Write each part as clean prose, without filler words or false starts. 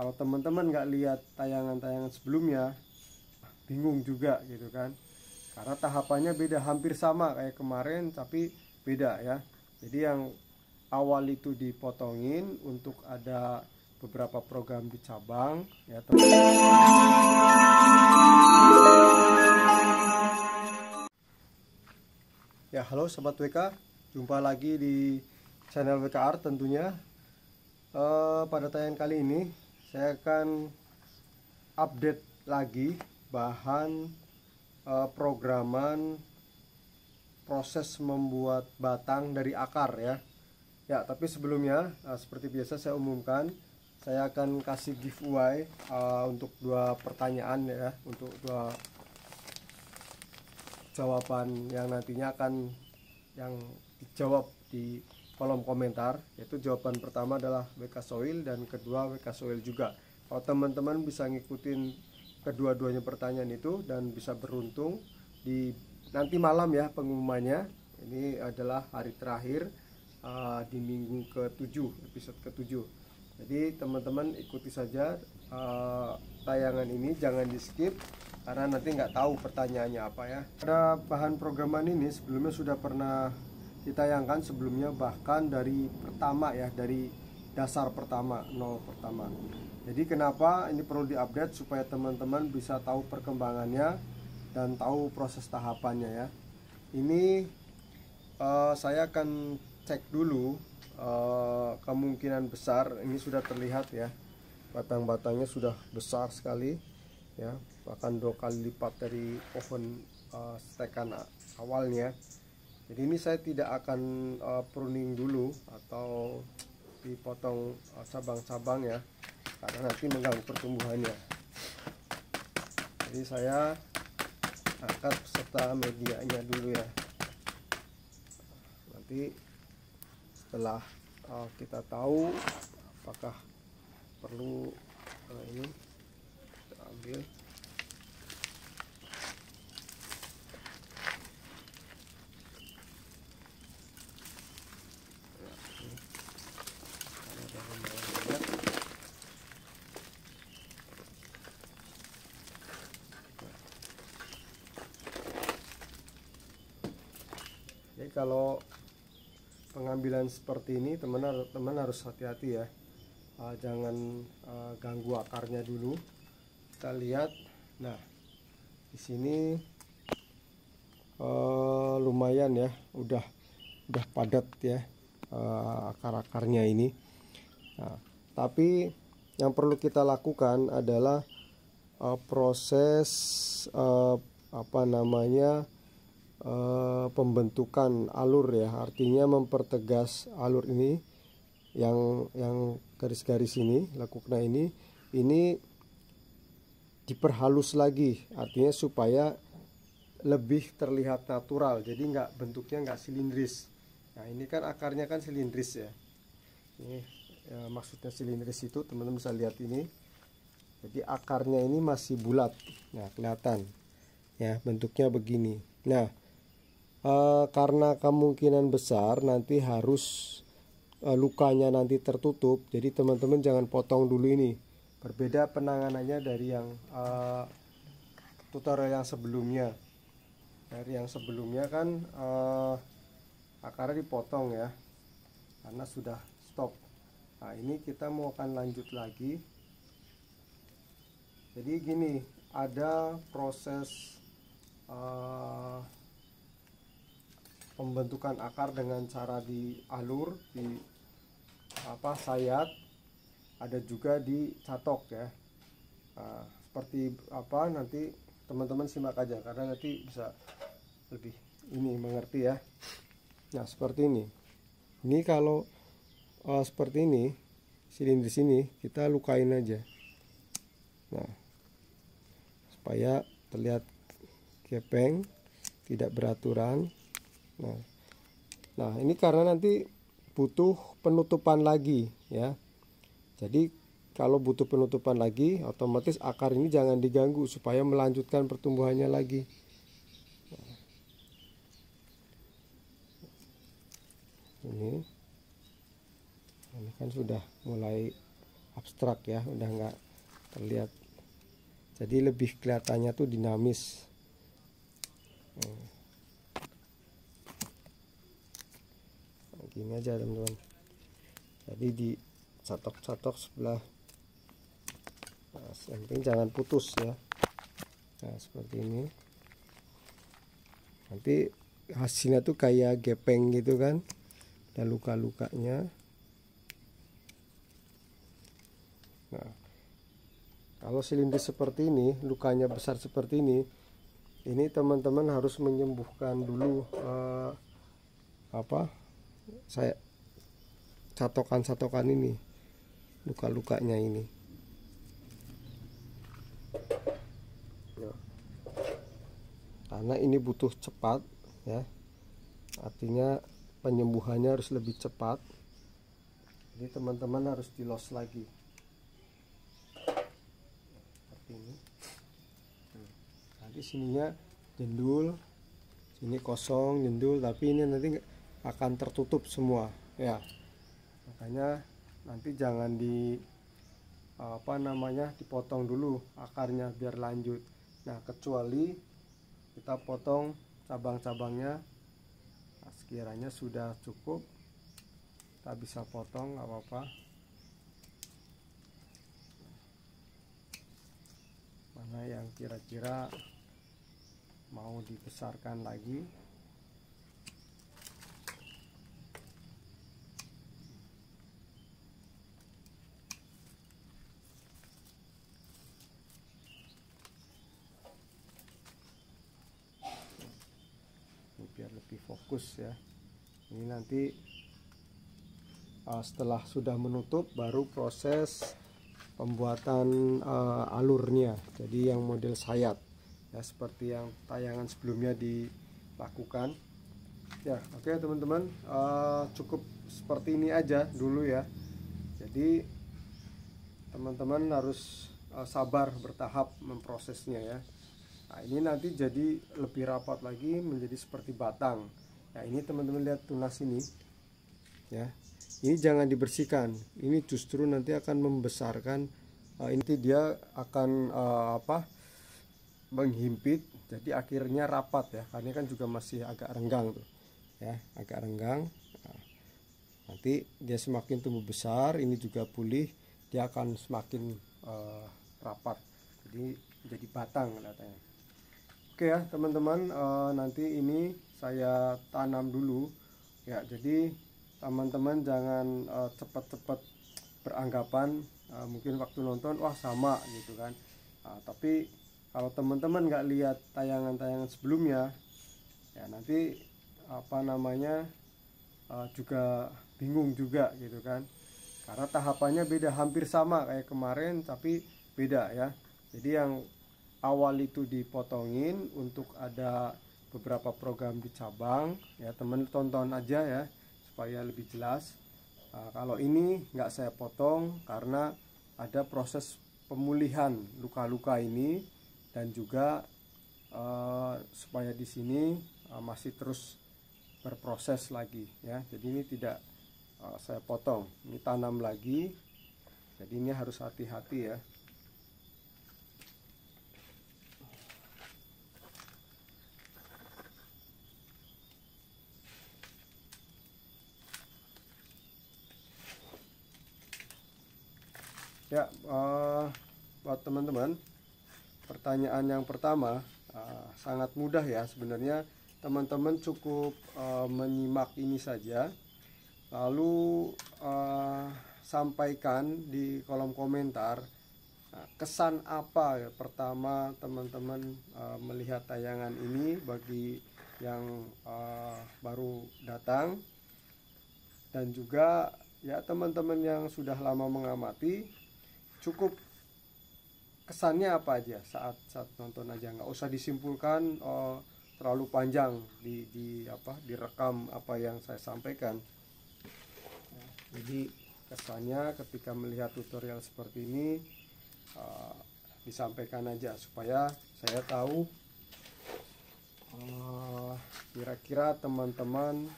Kalau teman-teman nggak lihat tayangan-tayangan sebelumnya, bingung juga gitu kan, karena tahapannya beda, hampir sama kayak kemarin tapi beda ya. Jadi yang awal itu dipotongin untuk ada beberapa program di cabang ya. Ya, halo Sobat WK, jumpa lagi di channel WKR tentunya. Pada tayangan kali ini saya akan update lagi bahan programan proses membuat batang dari akar ya. Ya, tapi sebelumnya seperti biasa saya umumkan, saya akan kasih giveaway untuk 2 pertanyaan ya, untuk 2 jawaban yang nantinya akan yang dijawab di kolom komentar, yaitu jawaban pertama adalah WK Soil dan kedua WK Soil juga. Kalau teman-teman bisa ngikutin kedua-duanya pertanyaan itu dan bisa beruntung di nanti malam ya pengumumannya. Ini adalah hari terakhir di minggu ke-7, episode ke-7. Jadi teman-teman ikuti saja tayangan ini, jangan di skip karena nanti nggak tahu pertanyaannya apa ya. Ada bahan programan ini sebelumnya sudah pernah ditayangkan sebelumnya, bahkan dari pertama ya, dari dasar pertama, nol pertama. Jadi kenapa ini perlu diupdate supaya teman-teman bisa tahu perkembangannya dan tahu proses tahapannya ya. Ini saya akan cek dulu, kemungkinan besar ini sudah terlihat ya, batang-batangnya sudah besar sekali ya, bahkan 2 kali lipat dari pohon stekan awalnya. Jadi ini saya tidak akan pruning dulu atau dipotong cabang-cabang ya, karena nanti mengganggu pertumbuhannya. Jadi saya angkat beserta medianya dulu ya. Nanti setelah kita tahu apakah perlu ini, kita ambil. Jadi kalau pengambilan seperti ini teman-teman harus hati-hati ya, jangan ganggu akarnya dulu. Kita lihat, nah di sini lumayan ya, udah padat ya akar-akarnya ini. Nah, tapi yang perlu kita lakukan adalah proses pembentukan alur ya, artinya mempertegas alur ini, yang garis-garis ini, lekuknya ini diperhalus lagi, artinya supaya lebih terlihat natural, jadi bentuknya nggak silindris. Nah ini kan akarnya kan silindris ya, ini ya, maksudnya silindris itu teman-teman bisa lihat ini, jadi akarnya ini masih bulat. Nah kelihatan ya bentuknya begini. Nah karena kemungkinan besar nanti harus lukanya nanti tertutup, jadi teman-teman jangan potong dulu ini. Berbeda penanganannya dari yang tutorial yang sebelumnya. Dari yang sebelumnya kan akarnya dipotong ya, karena sudah stop. Nah ini kita mau akan lanjut lagi. Jadi gini, ada proses pembentukan akar dengan cara dialur, di sayat, ada juga dicatok ya. Nah, seperti apa nanti teman-teman simak aja, karena nanti bisa lebih ini mengerti ya. Nah seperti ini. Ini kalau seperti ini, silindris ini kita lukain aja. Nah supaya terlihat gepeng, tidak beraturan. Nah ini karena nanti butuh penutupan lagi ya. Jadi kalau butuh penutupan lagi, otomatis akar ini jangan diganggu supaya melanjutkan pertumbuhannya lagi. Ini kan sudah mulai abstrak ya, udah nggak terlihat. Jadi lebih kelihatannya tuh dinamis. Nah, gini aja teman-teman. Jadi dicatok-catok sebelah. Nah, yang penting jangan putus ya. Nah, seperti ini. Nanti hasilnya tuh kayak gepeng gitu kan. Ada luka-lukanya. Nah, kalau silinder seperti ini, lukanya besar seperti ini teman-teman harus menyembuhkan dulu saya catokan-catokan ini, luka-lukanya ini. Nah, karena ini butuh cepat ya, artinya penyembuhannya harus lebih cepat. Jadi teman-teman harus dilos lagi seperti ini. Nanti sininya jendul, sini kosong jendul, tapi ini nanti akan tertutup semua ya. Makanya nanti jangan dipotong dulu akarnya biar lanjut. Nah, kecuali kita potong cabang-cabangnya. Nah, sekiranya sudah cukup, kita bisa potong, nggak apa-apa. Mana yang kira-kira mau dibesarkan lagi. Ini biar lebih fokus ya. Ini nanti setelah sudah menutup baru proses pembuatan alurnya. Jadi yang model sayat ya, seperti yang tayangan sebelumnya dilakukan ya. Oke teman-teman, cukup seperti ini aja dulu ya. Jadi teman-teman harus sabar, bertahap memprosesnya ya. Nah, ini nanti jadi lebih rapat lagi, menjadi seperti batang. Nah, ini teman-teman lihat tunas ini ya. Ini jangan dibersihkan, ini justru nanti akan membesarkan. Ini dia akan menghimpit, jadi akhirnya rapat ya, karena kan juga masih agak renggang tuh ya, agak renggang. Nah, nanti dia semakin tumbuh besar, ini juga pulih, dia akan semakin rapat, jadi batang katanya. Oke ya teman-teman, nanti ini saya tanam dulu ya. Jadi teman-teman jangan cepat-cepat beranggapan mungkin waktu nonton wah sama gitu kan. Tapi kalau teman-teman nggak lihat tayangan-tayangan sebelumnya ya, nanti juga bingung juga gitu kan, karena tahapannya beda, hampir sama kayak kemarin tapi beda ya. Jadi yang awal itu dipotongin untuk ada beberapa program di cabang ya, teman tonton aja ya supaya lebih jelas. Kalau ini nggak saya potong karena ada proses pemulihan luka-luka ini, dan juga supaya di sini masih terus berproses lagi ya. Jadi ini tidak saya potong, ini tanam lagi. Jadi ini harus hati-hati ya. Ya, buat teman-teman, pertanyaan yang pertama sangat mudah ya sebenarnya. Teman-teman cukup menyimak ini saja, lalu sampaikan di kolom komentar kesan apa ya pertama teman-teman melihat tayangan ini bagi yang baru datang, dan juga ya teman-teman yang sudah lama mengamati, cukup kesannya apa aja saat nonton aja, nggak usah disimpulkan terlalu panjang, direkam apa yang saya sampaikan. Jadi kesannya ketika melihat tutorial seperti ini disampaikan aja supaya saya tahu kira-kira teman-teman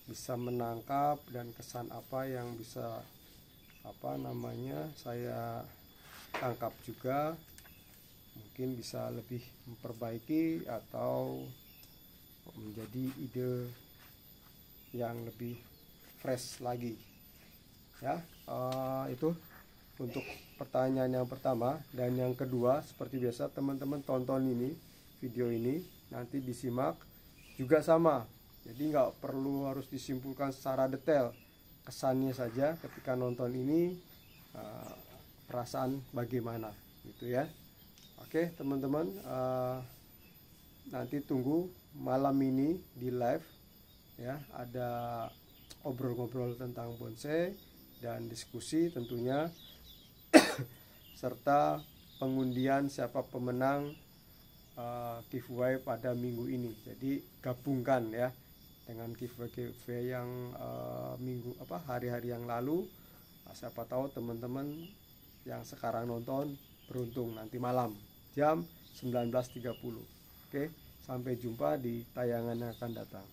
bisa menangkap dan kesan apa yang bisa saya tangkap juga, mungkin bisa lebih memperbaiki atau menjadi ide yang lebih fresh lagi ya. Itu untuk pertanyaan yang pertama. Dan yang kedua, seperti biasa teman-teman tonton ini, video ini nanti disimak juga sama, jadi nggak perlu harus disimpulkan secara detail, kesannya saja ketika nonton ini, perasaan bagaimana gitu ya. Oke teman-teman, nanti tunggu malam ini di live ya, ada obrol-ngobrol tentang bonsai dan diskusi tentunya serta pengundian siapa pemenang giveaway pada minggu ini. Jadi gabungkan ya dengan giveaway yang hari-hari yang lalu. Siapa tahu teman-teman yang sekarang nonton beruntung nanti malam jam 19.30. Oke, sampai jumpa di tayangan yang akan datang.